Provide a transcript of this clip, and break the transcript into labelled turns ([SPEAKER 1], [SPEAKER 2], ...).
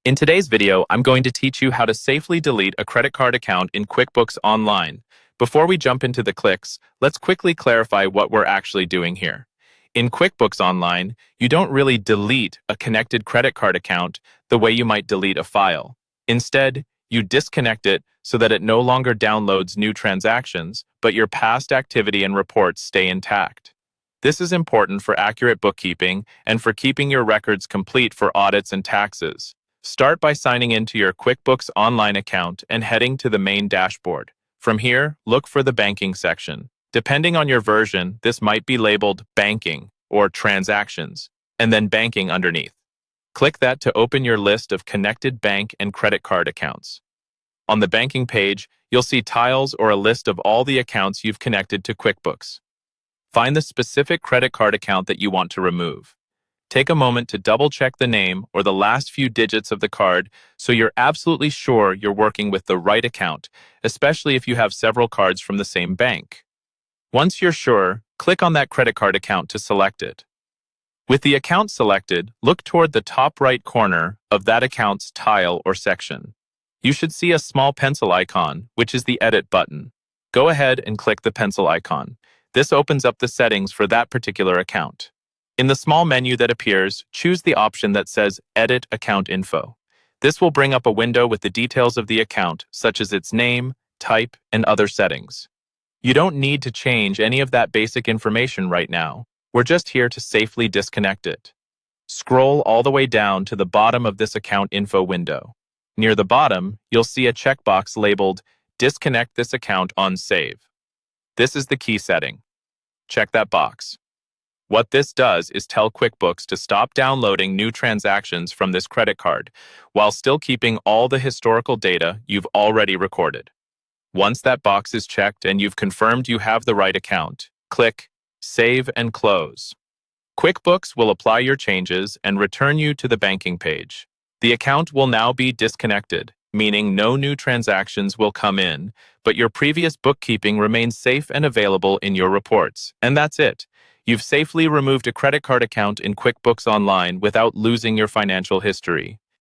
[SPEAKER 1] In today's video, I'm going to teach you how to safely delete a credit card account in QuickBooks Online. Before we jump into the clicks, let's quickly clarify what we're actually doing here. In QuickBooks Online, you don't really delete a connected credit card account the way you might delete a file. Instead, you disconnect it so that it no longer downloads new transactions, but your past activity and reports stay intact. This is important for accurate bookkeeping and for keeping your records complete for audits and taxes. Start by signing into your QuickBooks Online account and heading to the main dashboard. From here, look for the Banking section. Depending on your version, this might be labeled Banking or Transactions, and then Banking underneath. Click that to open your list of connected bank and credit card accounts. On the Banking page, you'll see tiles or a list of all the accounts you've connected to QuickBooks. Find the specific credit card account that you want to remove. Take a moment to double-check the name or the last few digits of the card so you're absolutely sure you're working with the right account, especially if you have several cards from the same bank. Once you're sure, click on that credit card account to select it. With the account selected, look toward the top right corner of that account's tile or section. You should see a small pencil icon, which is the Edit button. Go ahead and click the pencil icon. This opens up the settings for that particular account. In the small menu that appears, choose the option that says Edit Account Info. This will bring up a window with the details of the account, such as its name, type, and other settings. You don't need to change any of that basic information right now. We're just here to safely disconnect it. Scroll all the way down to the bottom of this account info window. Near the bottom, you'll see a checkbox labeled Disconnect this account on Save. This is the key setting. Check that box. What this does is tell QuickBooks to stop downloading new transactions from this credit card while still keeping all the historical data you've already recorded. Once that box is checked and you've confirmed you have the right account, click Save and Close. QuickBooks will apply your changes and return you to the banking page. The account will now be disconnected, meaning no new transactions will come in, but your previous bookkeeping remains safe and available in your reports. And that's it. You've safely removed a credit card account in QuickBooks Online without losing your financial history.